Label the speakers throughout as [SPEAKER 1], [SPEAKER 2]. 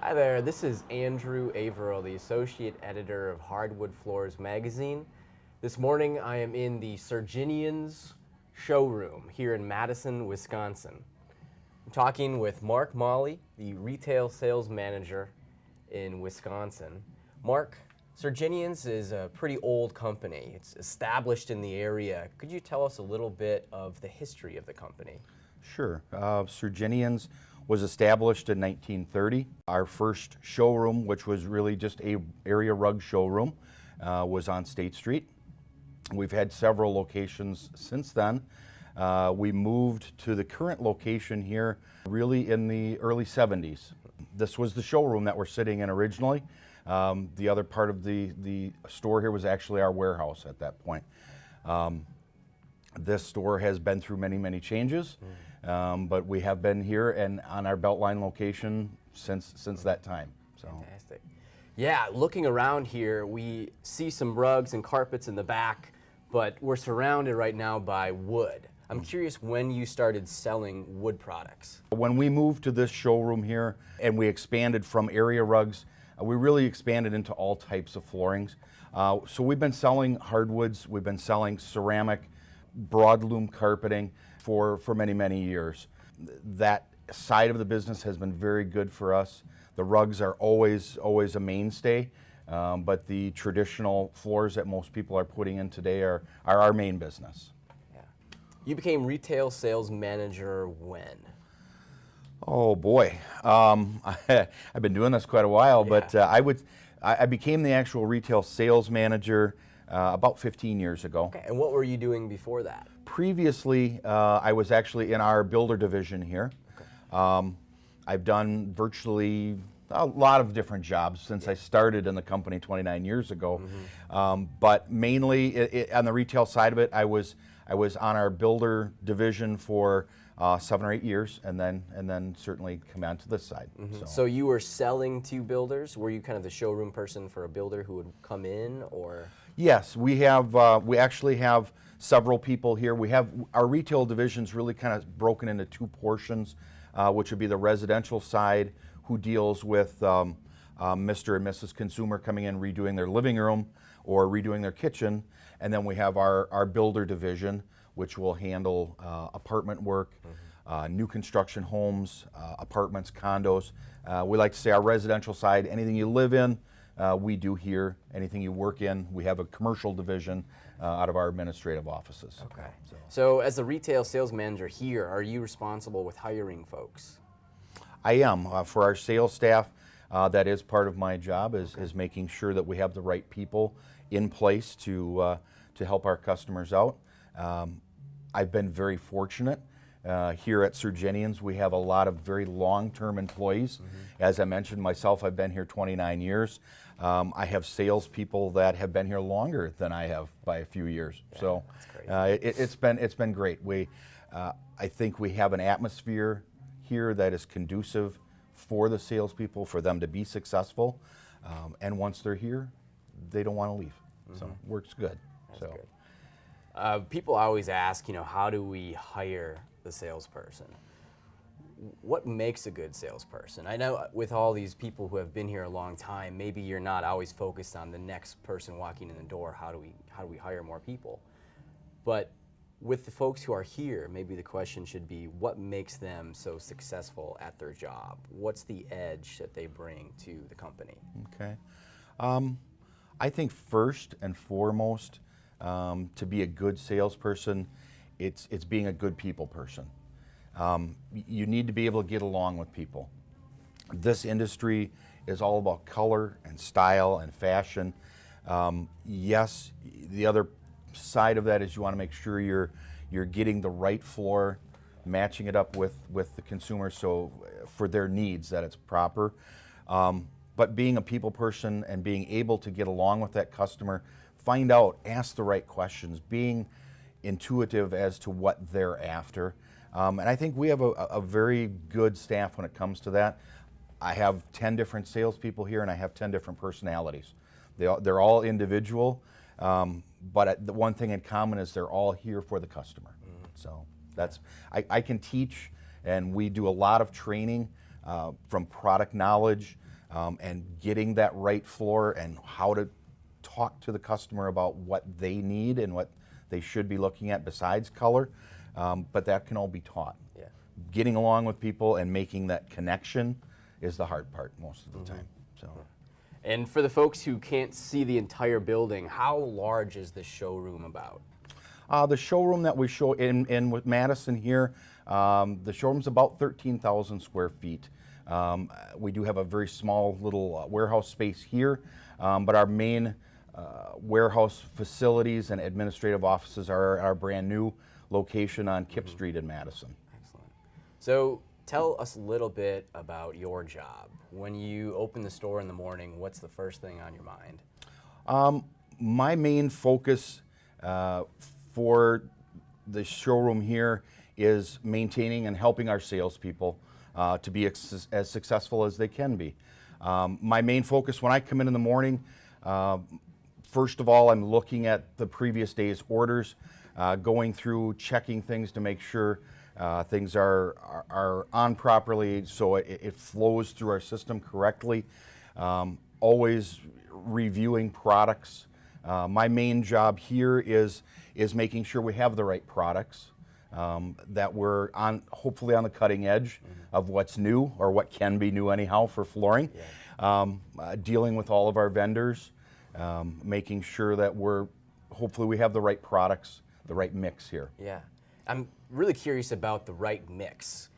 [SPEAKER 1] Hi there, this is Andrew Averill, the Associate Editor of Hardwood Floors magazine. This morning I am in the Sergenian's showroom here in Madison, Wisconsin. I'm talking with Mark Maly, the Retail Sales Manager in Wisconsin. Mark, Sergenian's is a pretty old company. It's established in the area. Could you tell us a little bit of the history of the company?
[SPEAKER 2] Sure. Sergenian's was established in 1930. Our first showroom, which was really just a area rug showroom, was on State Street. We've had several locations since then. We moved to the current location here really in the early 70s. This was the showroom that we're sitting in originally. The other part of the store here was actually our warehouse at that point. This store has been through many, many changes, but we have been here and on our Beltline location since that time. So.
[SPEAKER 1] Fantastic. Yeah, looking around here, we see some rugs and carpets in the back, but we're surrounded right now by wood. I'm curious when you started selling wood products.
[SPEAKER 2] When we moved to this showroom here and we expanded from area rugs, we really expanded into all types of floorings. So we've been selling hardwoods, we've been selling ceramic, broadloom carpeting for many, many years. That side of the business has been very good for us. The rugs are always a mainstay, but the traditional floors that most people are putting in today are our main business.
[SPEAKER 1] Yeah. You became retail sales manager when?
[SPEAKER 2] Oh boy, I've been doing this quite a while,
[SPEAKER 1] Yeah.
[SPEAKER 2] but I became the actual retail sales manager about 15 years ago.
[SPEAKER 1] Okay, and what were you doing before that?
[SPEAKER 2] Previously, I was actually in our builder division here. Okay. I've done virtually a lot of different jobs since I started in the company 29 years ago. But mainly on the retail side of it, I was on our builder division for 7 or 8 years, and then certainly come on to this side.
[SPEAKER 1] So you were selling to builders? Were you kind of the showroom person for a builder who would come in, or?
[SPEAKER 2] Yes, we actually have several people here. We have our retail division's really kind of broken into two portions, which would be the residential side, who deals with Mr. and Mrs. Consumer coming in, redoing their living room or redoing their kitchen. And then we have our builder division, which will handle apartment work, new construction homes, apartments, condos. We like to say our residential side, anything you live in, we do here. Anything you work in, we have a commercial division out of our administrative offices.
[SPEAKER 1] Okay. So as the retail sales manager here, are you responsible with hiring folks?
[SPEAKER 2] I am. For our sales staff, that is part of my job, is making sure that we have the right people in place to help our customers out. I've been very fortunate. Here at Sergenian's, we have a lot of very long-term employees. As I mentioned myself, I've been here 29 years. I have salespeople that have been here longer than I have by a few years.
[SPEAKER 1] Yeah,
[SPEAKER 2] so it's been great. I think we have an atmosphere here that is conducive for the salespeople, for them to be successful. And once they're here, they don't want to leave. So it works good.
[SPEAKER 1] That's good. People always ask, how do we hire the salesperson? What makes a good salesperson? I know with all these people who have been here a long time, maybe you're not always focused on the next person walking in the door. How do we hire more people? But with the folks who are here, maybe the question should be, what makes them so successful at their job? What's the edge that they bring to the company? Okay.
[SPEAKER 2] I think first and foremost, to be a good salesperson, it's being a good people person. You need to be able to get along with people. This industry is all about color and style and fashion. Yes, the other side of that is you want to make sure you're getting the right floor, matching it up with the consumer, so for their needs that it's proper. But being a people person and being able to get along with that customer, find out, ask the right questions, being intuitive as to what they're after. And I think we have a very good staff when it comes to that. I have 10 different salespeople here, and I have 10 different personalities. They're all individual, but the one thing in common is they're all here for the customer. So I can teach, and we do a lot of training from product knowledge and getting that right floor and how to talk to the customer about what they need and what they should be looking at besides color. But that can all be taught.
[SPEAKER 1] Yeah.
[SPEAKER 2] Getting along with people and making that connection is the hard part most of the time. So.
[SPEAKER 1] And for the folks who can't see the entire building, how large is this showroom about?
[SPEAKER 2] The showroom that we show in with Madison here, the showroom's about 13,000 square feet. We do have a very small little warehouse space here, but our main warehouse facilities and administrative offices are our brand new location on Kip Street in Madison.
[SPEAKER 1] Excellent. So tell us a little bit about your job. When you open the store in the morning, what's the first thing on your mind?
[SPEAKER 2] My main focus for the showroom here is maintaining and helping our salespeople to be as successful as they can be. My main focus when I come in the morning, first of all, I'm looking at the previous day's orders, going through, checking things to make sure things are on properly so it flows through our system correctly. Always reviewing products. My main job here is making sure we have the right products, that we're hopefully on the cutting edge of what's new or what can be new anyhow for flooring. Yeah. Dealing with all of our vendors, making sure that hopefully we have the right products, the right mix here.
[SPEAKER 1] Yeah. I'm really curious about the right mix.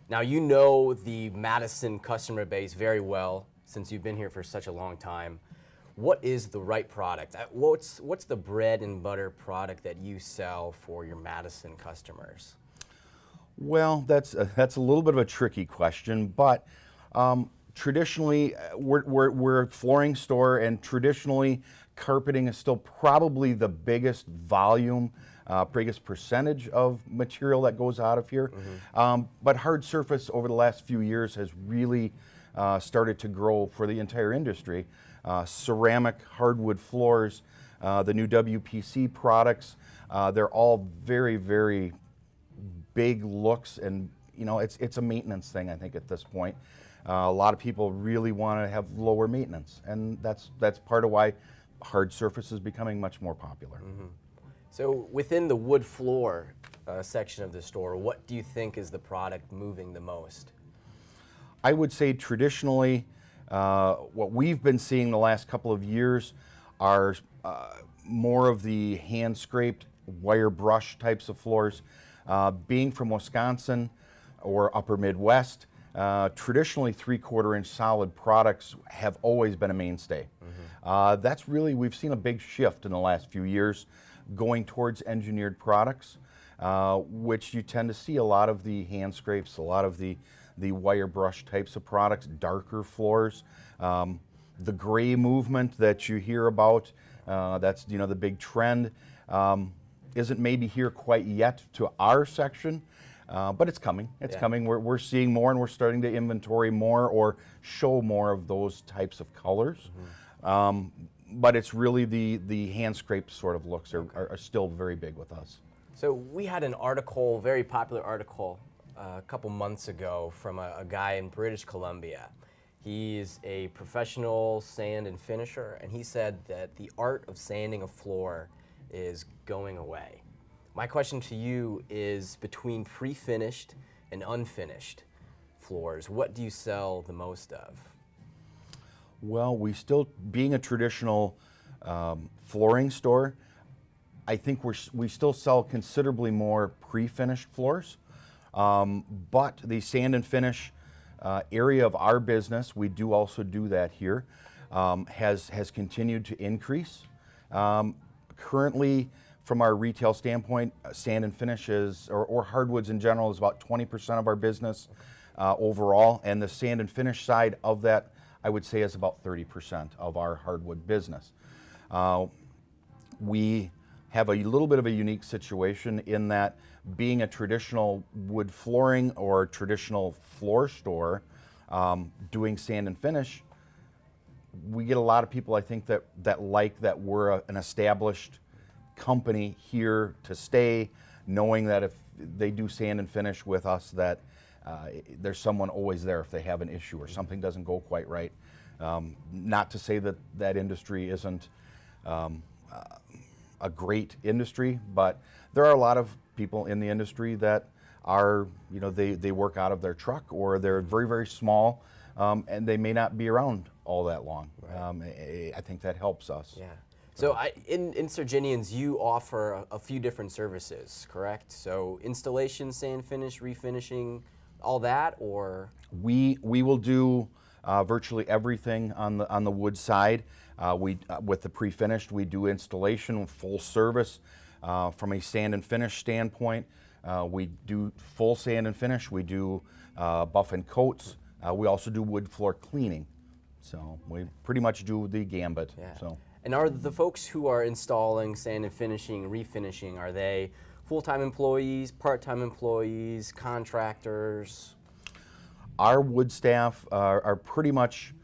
[SPEAKER 1] Now, you know the Madison customer base very well since you've been here for such a long time. What is the right product? What's the bread and butter product that you sell for your Madison customers?
[SPEAKER 2] Well, that's a little bit of a tricky question, but traditionally we're a flooring store, and traditionally carpeting is still probably the biggest volume, biggest percentage of material that goes out of here. But hard surface over the last few years has really started to grow for the entire industry. Ceramic hardwood floors, the new WPC products, they're all very, very big looks, and it's a maintenance thing, I think, at this point. A lot of people really want to have lower maintenance, and that's part of why hard surface is becoming much more popular.
[SPEAKER 1] So within the wood floor section of the store, what do you think is the product moving the most?
[SPEAKER 2] I would say traditionally, what we've been seeing the last couple of years are more of the hand-scraped wire brush types of floors. Being from Wisconsin or upper Midwest, traditionally 3/4-inch solid products have always been a mainstay. That's really, we've seen a big shift in the last few years going towards engineered products, which you tend to see a lot of the hand scrapes, a lot of the wire brush types of products, darker floors. The gray movement that you hear about, that's the big trend, isn't maybe here quite yet to our section, but it's coming. It's coming. We're seeing more, and we're starting to inventory more or show more of those types of colors. But it's really the hand scraped sort of looks are still very big with us.
[SPEAKER 1] So we had an article, very popular article, a couple months ago from a guy in British Columbia. He's a professional sand and finisher, and he said that the art of sanding a floor is going away. My question to you is, between pre-finished and unfinished floors, what do you sell the most of?
[SPEAKER 2] Well, being a traditional flooring store, I think we still sell considerably more pre-finished floors. But the sand and finish area of our business, we do also do that here, has continued to increase. Currently, from our retail standpoint, sand and finishes, or hardwoods in general, is about 20% of our business overall, and the sand and finish side of that, I would say, is about 30% of our hardwood business. We have a little bit of a unique situation in that, being a traditional wood flooring or traditional floor store, doing sand and finish, we get a lot of people, I think, that like that we're an established company here to stay, knowing that if they do sand and finish with us, that there's someone always there if they have an issue or something doesn't go quite right. Not to say that that industry isn't a great industry, but there are a lot of people in the industry that are, they work out of their truck, or they're very, very small, and they may not be around all that long. Right. I think that helps us.
[SPEAKER 1] Yeah. So in Sergenians, you offer a few different services, correct? So installation, sand finish, refinishing, all that, or?
[SPEAKER 2] We will do virtually everything on the wood side. With the pre-finished, we do installation, full service. From a sand and finish standpoint, we do full sand and finish. We do buff and coats. We also do wood floor cleaning. So we pretty much do the gambit.
[SPEAKER 1] Yeah.
[SPEAKER 2] So.
[SPEAKER 1] And are the folks who are installing, sand and finishing, refinishing, are they full-time employees, part-time employees, contractors?
[SPEAKER 2] Our wood staff are pretty much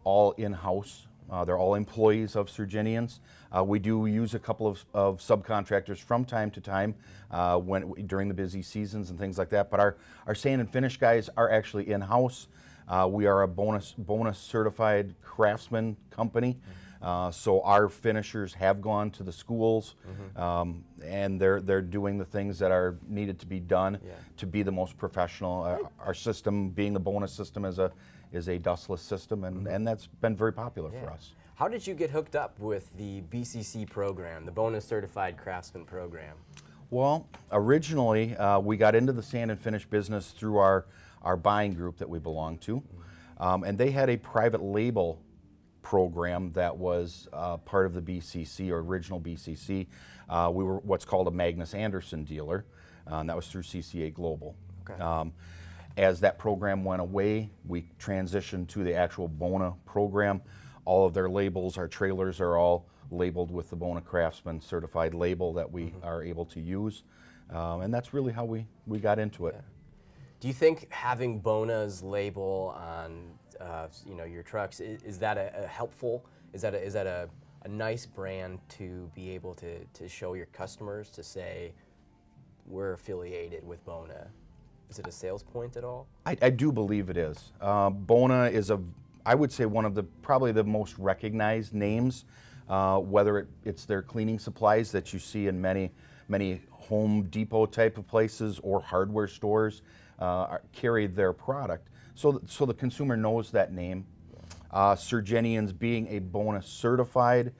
[SPEAKER 2] all in-house. They're all employees of Sergenians. We do use a couple of subcontractors from time to time during the busy seasons and things like that. But our sand and finish guys are actually in-house. We are a bonus certified craftsman company. So our finishers have gone to the schools, and they're doing the things that are needed to be done to be the most professional. Our system, being the bonus system, is a dustless system, and that's been very popular for us.
[SPEAKER 1] How did you get hooked up with the BCC program, the Bonus Certified Craftsman program?
[SPEAKER 2] Well, originally we got into the sand and finish business through our buying group that we belong to, and they had a private label program that was part of the BCC, or original BCC. We were what's called a Magnus Anderson dealer, and that was through CCA Global. Okay. As that program went away, we transitioned to the actual Bona program. All of their labels, our trailers are all labeled with the Bona Craftsman certified label that we are able to use, and that's really how we got into it.
[SPEAKER 1] Yeah. Do you think having Bona's label on your trucks, is that a helpful, is that a nice brand to be able to show your customers, to say we're affiliated with Bona? Is it a sales point at all?
[SPEAKER 2] I do believe it is. Bona is I would say one of probably the most recognized names, whether it's their cleaning supplies that you see in many Home Depot type of places or hardware stores carry their product. So the consumer knows that name. Sergenians, being a Bona certified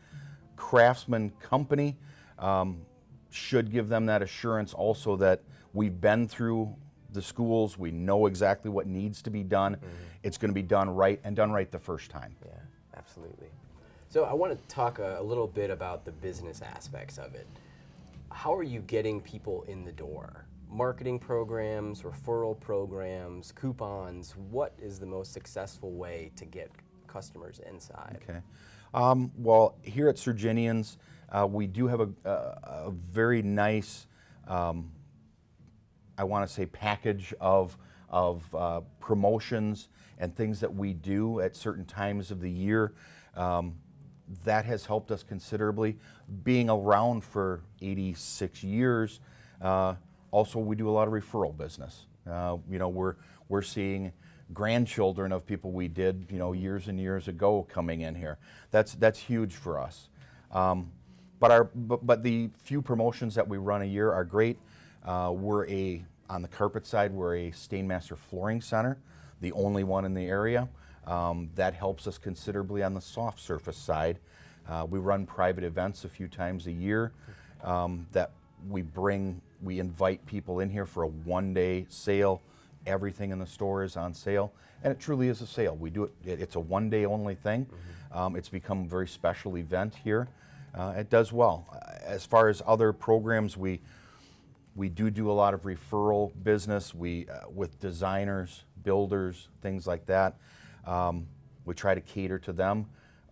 [SPEAKER 2] craftsman company, should give them that assurance also that we've been through the schools, we know exactly what needs to be done. It's going to be done right, and done right the first time.
[SPEAKER 1] Yeah, absolutely. So I want to talk a little bit about the business aspects of it. How are you getting people in the door? Marketing programs, referral programs, coupons. What is the most successful way to get customers inside?
[SPEAKER 2] Okay. Well, here at Sergenians, we do have a very nice, I want to say, package of promotions and things that we do at certain times of the year. That has helped us considerably. Being around for 86 years, also we do a lot of referral business. We're seeing grandchildren of people we did years and years ago coming in here. That's huge for us. But the few promotions that we run a year are great. On the carpet side, we're a Stainmaster flooring center, the only one in the area. That helps us considerably on the soft surface side. We run private events a few times a year that we invite people in here for a one-day sale. Everything in the store is on sale, and it truly is a sale. We do it's a one-day only thing. It's become a very special event here. It does well. As far as other programs, we do a lot of referral business. With designers, builders, things like that. We try to cater to them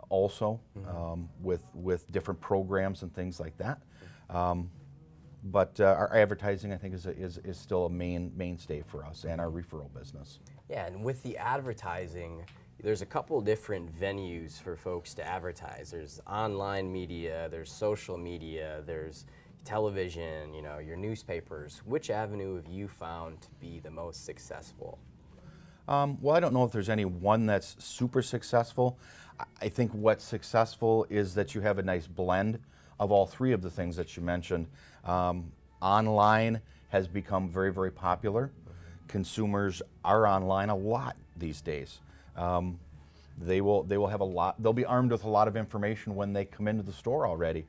[SPEAKER 2] also with different programs and things like that. But our advertising, I think, is still a mainstay for us, and our referral business.
[SPEAKER 1] Yeah, and with the advertising, there's a couple different venues for folks to advertise. There's online media, there's social media, there's television, your newspapers. Which avenue have you found to be the most successful?
[SPEAKER 2] Well, I don't know if there's any one that's super successful. I think what's successful is that you have a nice blend of all three of the things that you mentioned. Online has become very, very popular. Consumers are online a lot these days. They will have a lot. They'll be armed with a lot of information when they come into the store already.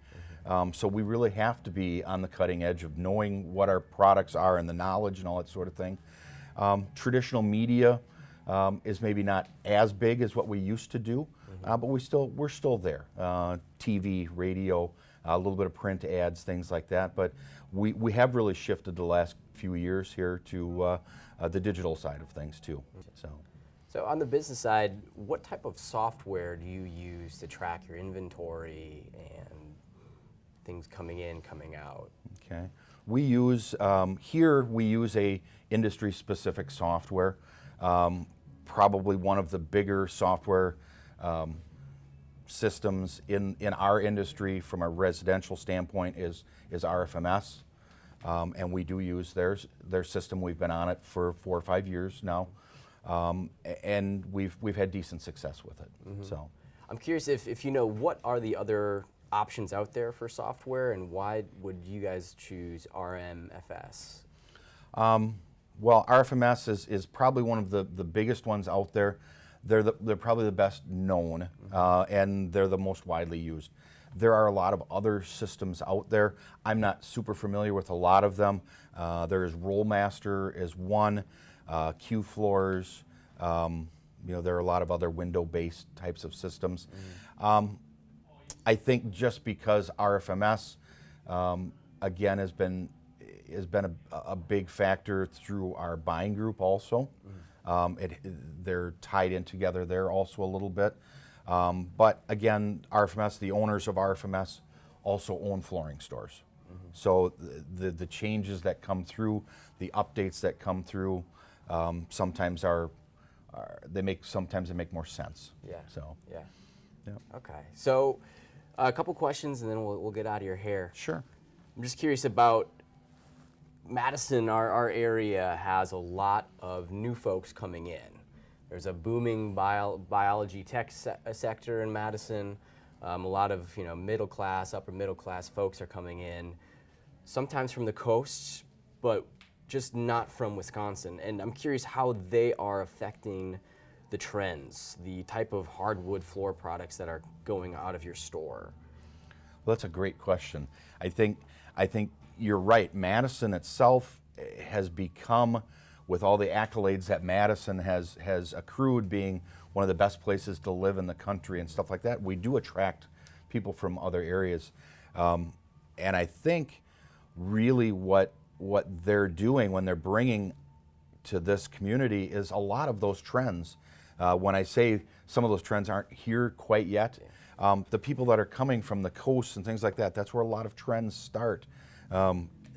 [SPEAKER 2] So we really have to be on the cutting edge of knowing what our products are and the knowledge and all that sort of thing. Traditional media is maybe not as big as what we used to do, but we're still there. TV, radio, a little bit of print ads, things like that. But we have really shifted the last few years here to the digital side of things too.
[SPEAKER 1] So on the business side, what type of software do you use to track your inventory and things coming in, coming out?
[SPEAKER 2] Okay. We use, here we use a industry-specific software. Probably one of the bigger software systems in our industry from a residential standpoint is RFMS. And we do use their system. We've been on it for 4 or 5 years now. And we've had decent success with it. So,
[SPEAKER 1] I'm curious if you know, what are the other options out there for software, and why would you guys choose RMFS?
[SPEAKER 2] Well, RFMS is probably one of the biggest ones out there. They're probably the best known, and they're the most widely used. There are a lot of other systems out there. I'm not super familiar with a lot of them. There is Rollmaster is one, Q-Floors. There are a lot of other window-based types of systems. I think just because RFMS, again, has been a big factor through our buying group also. They're tied in together there also a little bit. But again, RFMS, the owners of RFMS also own flooring stores. So the changes that come through, the updates that come through, sometimes they make more sense.
[SPEAKER 1] Yeah.
[SPEAKER 2] So.
[SPEAKER 1] Yeah.
[SPEAKER 2] Yeah.
[SPEAKER 1] Okay. So a couple questions, and then we'll get out of your hair.
[SPEAKER 2] Sure.
[SPEAKER 1] I'm just curious about Madison. Our area has a lot of new folks coming in. There's a booming biology tech sector in Madison. A lot of middle class, upper middle class folks are coming in, sometimes from the coast, but just not from Wisconsin. And I'm curious how they are affecting the trends, the type of hardwood floor products that are going out of your store.
[SPEAKER 2] Well, that's a great question. I think you're right. Madison itself has become, with all the accolades that Madison has accrued, being one of the best places to live in the country and stuff like that, we do attract people from other areas. And I think really what they're doing when they're bringing to this community is a lot of those trends. When I say some of those trends aren't here quite yet, the people that are coming from the coast and things like that, that's where a lot of trends start.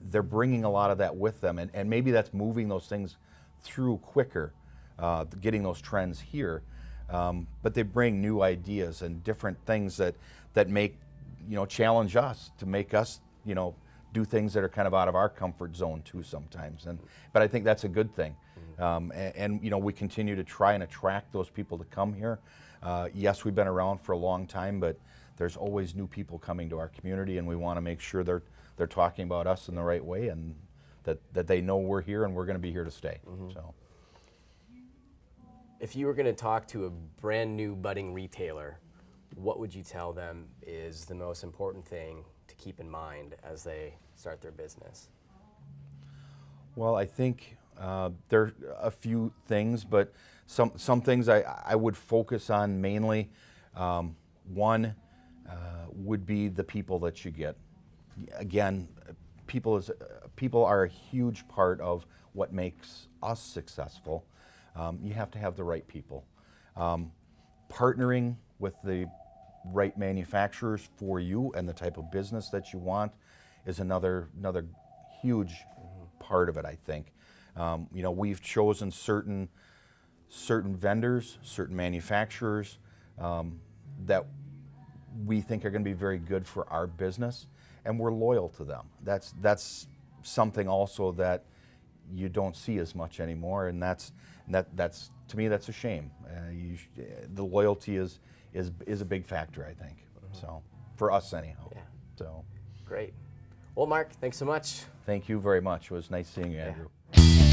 [SPEAKER 2] They're bringing a lot of that with them, and maybe that's moving those things through quicker, getting those trends here. But they bring new ideas and different things that make, challenge us, to make us, do things that are kind of out of our comfort zone too sometimes. But I think that's a good thing. And we continue to try and attract those people to come here. Yes, we've been around for a long time, but there's always new people coming to our community, and we want to make sure they're talking about us in the right way, and that they know we're here and we're going to be here to stay. So,
[SPEAKER 1] if you were going to talk to a brand new budding retailer, what would you tell them is the most important thing to keep in mind as they start their business?
[SPEAKER 2] Well, I think there are a few things, but some things I would focus on mainly. One would be the people that you get. Again, people are a huge part of what makes us successful. You have to have the right people. Partnering with the right manufacturers for you and the type of business that you want is another huge part of it, I think. We've chosen certain vendors, certain manufacturers that we think are going to be very good for our business, and we're loyal to them. That's something also that you don't see as much anymore, and that's to me that's a shame. The loyalty is a big factor, I think. So for us anyhow.
[SPEAKER 1] Yeah.
[SPEAKER 2] So
[SPEAKER 1] Great. Well, Mark, thanks so much.
[SPEAKER 2] thank you very much. It was nice seeing you,
[SPEAKER 1] Yeah.
[SPEAKER 2] Andrew.